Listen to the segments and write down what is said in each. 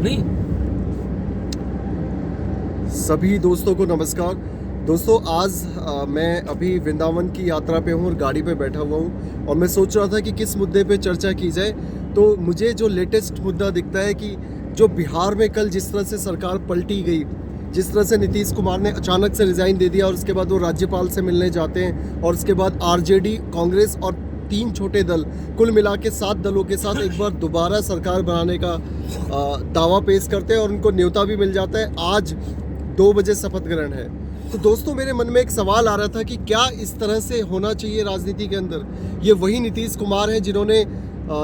नहीं। सभी दोस्तों को नमस्कार। दोस्तों आज मैं अभी वृंदावन की यात्रा पे हूँ और गाड़ी पे बैठा हुआ हूँ और मैं सोच रहा था कि किस मुद्दे पे चर्चा की जाए। तो मुझे जो लेटेस्ट मुद्दा दिखता है कि जो बिहार में कल जिस तरह से सरकार पलटी गई, जिस तरह से नीतीश कुमार ने अचानक से रिज़ाइन दे दिया और उसके बाद वो राज्यपाल से मिलने जाते हैं और उसके बाद आरजेडी, कांग्रेस और 3 छोटे दल, कुल मिला के 7 दलों के साथ एक बार दोबारा सरकार बनाने का दावा पेश करते हैं और उनको न्योता भी मिल जाता है। आज 2 बजे शपथ ग्रहण है। तो दोस्तों मेरे मन में एक सवाल आ रहा था कि क्या इस तरह से होना चाहिए राजनीति के अंदर। ये वही नीतीश कुमार हैं जिन्होंने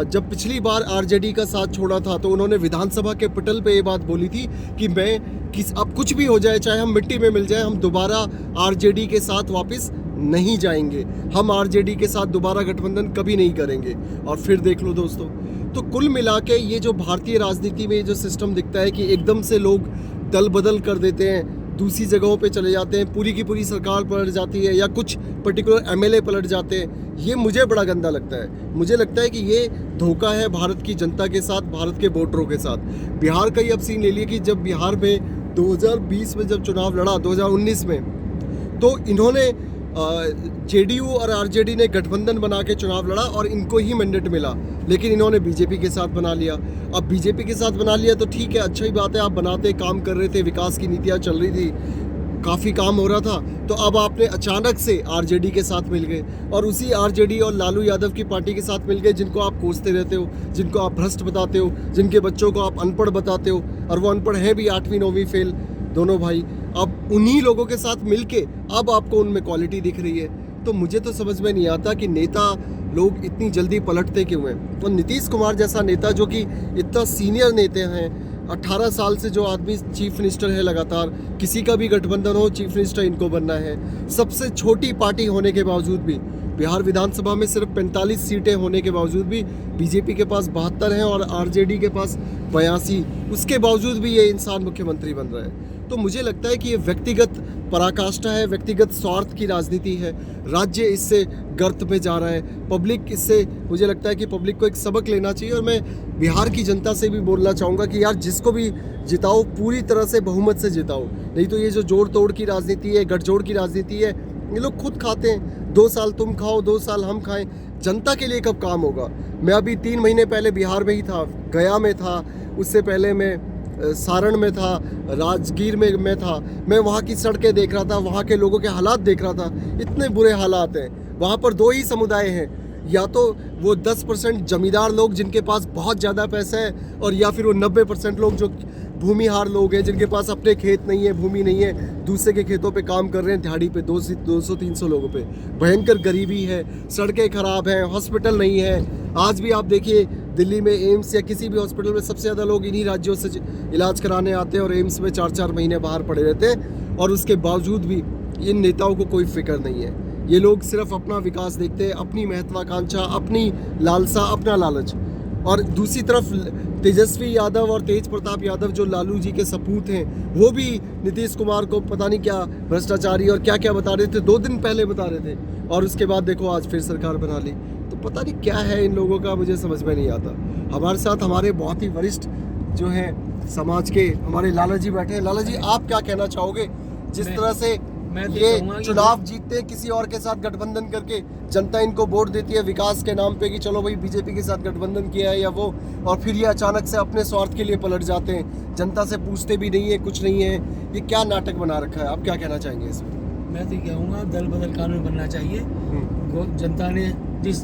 जब पिछली बार आरजेडी का साथ छोड़ा था तो उन्होंने विधानसभा के पटल पे ये बात बोली थी कि अब कुछ भी हो जाए, चाहे हम मिट्टी में मिल जाए, हम दोबारा आरजेडी के साथ वापस नहीं जाएंगे, हम आरजेडी के साथ दोबारा गठबंधन कभी नहीं करेंगे। और फिर देख लो दोस्तों, तो कुल मिला के ये जो भारतीय राजनीति में जो सिस्टम दिखता है कि एकदम से लोग दल बदल कर देते हैं, दूसरी जगहों पे चले जाते हैं, पूरी की पूरी सरकार पलट जाती है या कुछ पर्टिकुलर एमएलए पलट जाते हैं, ये मुझे बड़ा गंदा लगता है। मुझे लगता है कि ये धोखा है भारत की जनता के साथ, भारत के वोटरों के साथ। बिहार का ही अब सीन ले लिया कि जब बिहार में 2020 में जब चुनाव लड़ा, 2019 में, तो इन्होंने जेडीयू और आरजेडी ने गठबंधन बना के चुनाव लड़ा और इनको ही मैंडेट मिला, लेकिन इन्होंने बीजेपी के साथ बना लिया। अब बीजेपी के साथ बना लिया तो ठीक है, अच्छा ही बात है, आप बनाते काम कर रहे थे, विकास की नीतियाँ चल रही थी, काफ़ी काम हो रहा था। तो अब आपने अचानक से आरजेडी के साथ मिल गए और उसी आरजेडी और लालू यादव की पार्टी के साथ मिल गए जिनको आप कोसते रहते हो, जिनको आप भ्रष्ट बताते हो, जिनके बच्चों को आप अनपढ़ बताते हो, और वो अनपढ़ हैं भी 8वीं 9वीं फेल दोनों भाई। अब उन्हीं लोगों के साथ मिलके अब आपको उनमें क्वालिटी दिख रही है। तो मुझे तो समझ में नहीं आता कि नेता लोग इतनी जल्दी पलटते क्यों हैं। तो नीतीश कुमार जैसा नेता जो कि इतना सीनियर नेता हैं, 18 साल से जो आदमी चीफ मिनिस्टर है लगातार, किसी का भी गठबंधन हो चीफ मिनिस्टर इनको बनना है। सबसे छोटी पार्टी होने के बावजूद भी, बिहार विधानसभा में सिर्फ 45 सीटें होने के बावजूद भी बीजेपी के पास 72 हैं और आरजेडी के पास 82, उसके बावजूद भी ये इंसान मुख्यमंत्री बन रहा है। तो मुझे लगता है कि ये व्यक्तिगत पराकाष्ठा है, व्यक्तिगत स्वार्थ की राजनीति है। राज्य इससे गर्त में जा रहा है, पब्लिक इससे, मुझे लगता है कि पब्लिक को एक सबक लेना चाहिए। और मैं बिहार की जनता से भी बोलना चाहूँगा कि यार जिसको भी जिताओ पूरी तरह से बहुमत से जिताओ, नहीं तो ये जो जोड़ तोड़ की राजनीति है, गठजोड़ की राजनीति है, ये लोग खुद खाते हैं। 2 साल तुम खाओ, 2 साल हम खाएं, जनता के लिए कब काम होगा। मैं अभी 3 महीने पहले बिहार में ही था, गया में था, उससे पहले मैं सारण में था, राजगीर में मैं था। मैं वहाँ की सड़कें देख रहा था, वहाँ के लोगों के हालात देख रहा था, इतने बुरे हालात हैं। वहाँ पर 2 ही समुदाय हैं, या तो वो 10% जमींदार लोग जिनके पास बहुत ज़्यादा पैसा है, और या फिर वो 90% लोग जो भूमिहार लोग हैं, जिनके पास अपने खेत नहीं है, भूमि नहीं है, दूसरे के खेतों पे काम कर रहे हैं दिहाड़ी पे, 200-300 लोगों पे। भयंकर गरीबी है, सड़कें खराब हैं, हॉस्पिटल नहीं है। आज भी आप देखिए दिल्ली में एम्स या किसी भी हॉस्पिटल में सबसे ज़्यादा लोग इन्हीं राज्यों से इलाज कराने आते हैं और एम्स में 4-4 महीने बाहर पड़े रहते हैं, और उसके बावजूद भी इन नेताओं को कोई फिक्र नहीं है। ये लोग सिर्फ अपना विकास देखते हैं, अपनी महत्वाकांक्षा, अपनी लालसा, अपना लालच। और दूसरी तरफ तेजस्वी यादव और तेज प्रताप यादव जो लालू जी के सपूत हैं, वो भी नीतीश कुमार को पता नहीं क्या भ्रष्टाचारी और क्या क्या बता रहे थे, 2 दिन पहले बता रहे थे, और उसके बाद देखो आज फिर सरकार बना ली। तो पता नहीं क्या है इन लोगों का, मुझे समझ में नहीं आता। हमारे साथ हमारे बहुत ही वरिष्ठ जो हैं समाज के, हमारे लाला जी बैठे हैं। लाला जी, आप क्या कहना चाहोगे जिस तरह से ये चुनाव जीतते हैं किसी और के साथ गठबंधन करके, जनता इनको वोट देती है विकास के नाम पे कि चलो भाई बीजेपी के साथ गठबंधन किया है या वो, और फिर ये अचानक से अपने स्वार्थ के लिए पलट जाते हैं, जनता से पूछते भी नहीं है, कुछ नहीं है। ये क्या नाटक बना रखा है, आप क्या कहना चाहेंगे इसमें? मैं तो कहूँगा दल बदल कानून बनना चाहिए। जनता ने जिस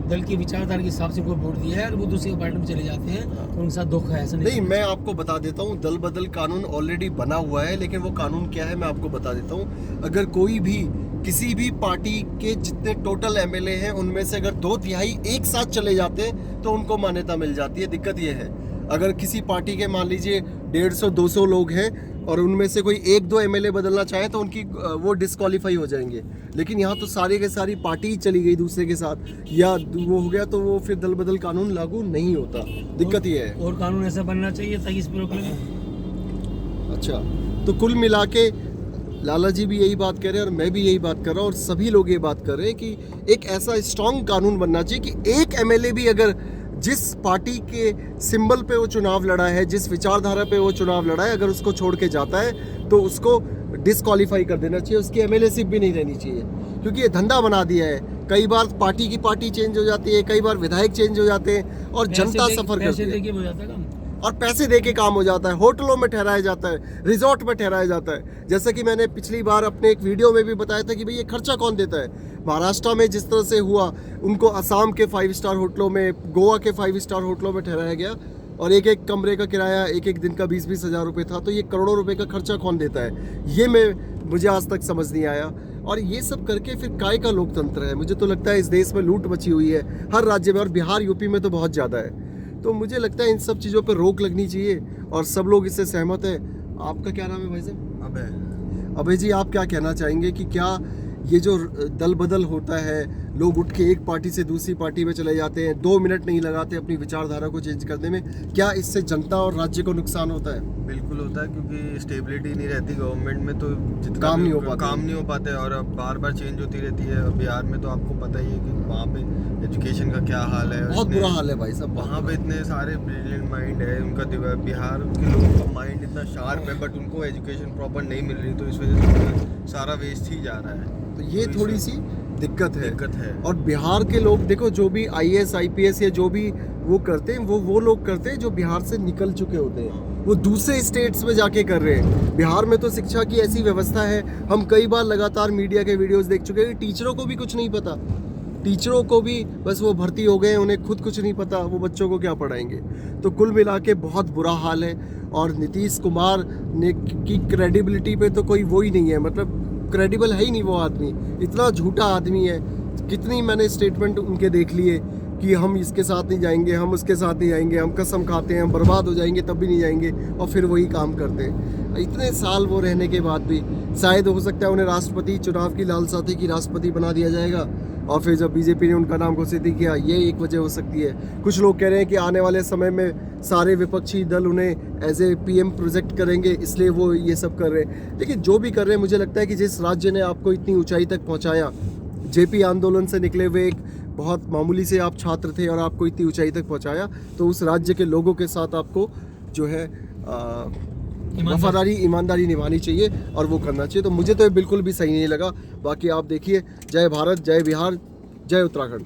दल की विचारधारा के हिसाब से को वोट दिया है, अगर वो दूसरी पार्टी में चले जाते हैं तो उनके साथ धोखा है, ऐसा नहीं। मैं आपको बता देता हूँ, दल बदल कानून ऑलरेडी बना हुआ है, लेकिन वो कानून क्या है मैं आपको बता देता हूँ। अगर कोई भी किसी भी पार्टी के जितने टोटल एमएलए हैं उनमें से अगर 2/3 एक साथ चले जाते हैं तो उनको मान्यता मिल जाती है। दिक्कत ये है, अगर किसी पार्टी के मान लीजिए 150-200 लोग हैं और उनमें से कोई 1-2 एमएलए बदलना चाहे तो उनकी वो डिस्क्वालीफाई हो जाएंगे। लेकिन यहाँ तो सारी के सारी पार्टी ही चली गई दूसरे के साथ, या वो हो गया, तो वो फिर दल बदल कानून लागू नहीं होता। दिक्कत ये है। और कानून ऐसा बनना चाहिए ताकि इस पर रोक लगे। अच्छा, तो कुल मिला के लाला जी भी यही बात कह रहे हैं और मैं भी यही बात कर रहा हूँ और सभी लोग ये बात कर रहे हैं कि एक ऐसा स्ट्रॉन्ग कानून बनना चाहिए कि एक एमएलए भी अगर जिस पार्टी के सिंबल पे वो चुनाव लड़ा है, जिस विचारधारा पे वो चुनाव लड़ा है, अगर उसको छोड़ के जाता है तो उसको डिस्क्वालीफाई कर देना चाहिए, उसकी एमएलएशिप भी नहीं रहनी चाहिए, क्योंकि ये धंधा बना दिया है। कई बार पार्टी की पार्टी चेंज हो जाती है, कई बार विधायक चेंज हो जाते हैं और जनता सफर करती है, हो जाता है काम। और पैसे दे के काम हो जाता है, होटलों में ठहराया जाता है, रिजॉर्ट में ठहराया जाता है। जैसा कि मैंने पिछली बार अपने एक वीडियो में भी बताया था कि भाई ये खर्चा कौन देता है। महाराष्ट्र में जिस तरह से हुआ, उनको असम के 5 स्टार होटलों में, गोवा के 5 स्टार होटलों में ठहराया गया और एक एक कमरे का किराया एक एक दिन का 20-20 हज़ार रुपये था। तो ये करोड़ों रुपए का खर्चा कौन देता है, ये मुझे आज तक समझ नहीं आया। और ये सब करके फिर काय का लोकतंत्र है। मुझे तो लगता है इस देश में लूट मची हुई है हर राज्य में, और बिहार यूपी में तो बहुत ज़्यादा है। तो मुझे लगता है इन सब चीज़ों पर रोक लगनी चाहिए और सब लोग इससे सहमत हैं। आपका क्या नाम है भाई साहब? अभय जी, आप क्या कहना चाहेंगे कि क्या ये जो दल बदल होता है, लोग उठ के एक पार्टी से दूसरी पार्टी में चले जाते हैं, 2 मिनट नहीं लगाते अपनी विचारधारा को चेंज करने में, क्या इससे जनता और राज्य को नुकसान होता है? बिल्कुल होता है, क्योंकि स्टेबिलिटी नहीं रहती गवर्नमेंट में, तो जितना काम नहीं हो पाते और अब बार बार चेंज होती रहती है। और बिहार में तो आपको पता ही है कि वहाँ पे एजुकेशन का क्या हाल है, बहुत बुरा हाल है भाई साहब। वहाँ पे इतने सारे ब्रिलियंट माइंड है, उनका बिहार के लोगों का माइंड इतना शार्प है, बट उनको एजुकेशन प्रॉपर नहीं मिल रही, तो इस वजह से सारा वेस्ट ही जा रहा है। तो ये थोड़ी सी दिक्कत है। और बिहार के लोग देखो, जो भी आईएएस आईपीएस या जो भी वो करते हैं, वो लोग करते हैं जो बिहार से निकल चुके होते हैं, वो दूसरे स्टेट्स में जाके कर रहे हैं। बिहार में तो शिक्षा की ऐसी व्यवस्था है, हम कई बार लगातार मीडिया के वीडियोस देख चुके हैं कि टीचरों को भी कुछ नहीं पता, टीचरों को भी बस वो भर्ती हो गए, उन्हें खुद कुछ नहीं पता, वो बच्चों को क्या पढ़ाएंगे। तो कुल मिला के बहुत बुरा हाल है। और नीतीश कुमार ने की क्रेडिबिलिटी पे तो कोई वो ही नहीं है, मतलब क्रेडिबल है ही नहीं वो आदमी, इतना झूठा आदमी है। कितनी मैंने स्टेटमेंट उनके देख लिए कि हम इसके साथ नहीं जाएंगे, हम उसके साथ नहीं जाएंगे, हम कसम खाते हैं, हम बर्बाद हो जाएंगे तब भी नहीं जाएंगे, और फिर वही काम करते हैं। इतने साल वो रहने के बाद भी शायद हो सकता है उन्हें राष्ट्रपति चुनाव की लालसा थी कि राष्ट्रपति बना दिया जाएगा, और फिर जब बीजेपी ने उनका नाम घोषित किया, ये एक वजह हो सकती है। कुछ लोग कह रहे हैं कि आने वाले समय में सारे विपक्षी दल उन्हें एज ए पीएम प्रोजेक्ट करेंगे, इसलिए वो ये सब कर रहे हैं। लेकिन जो भी कर रहे हैं, मुझे लगता है कि जिस राज्य ने आपको इतनी ऊंचाई तक पहुंचाया, जेपी आंदोलन से निकले हुए एक बहुत मामूली से आप छात्र थे और आपको इतनी ऊंचाई तक पहुंचाया, तो उस राज्य के लोगों के साथ आपको जो है वफादारी, ईमानदारी निभानी चाहिए और वो करना चाहिए। तो मुझे तो ये बिल्कुल भी सही नहीं लगा। बाकी आप देखिए, जय भारत, जय बिहार, जय उत्तराखंड।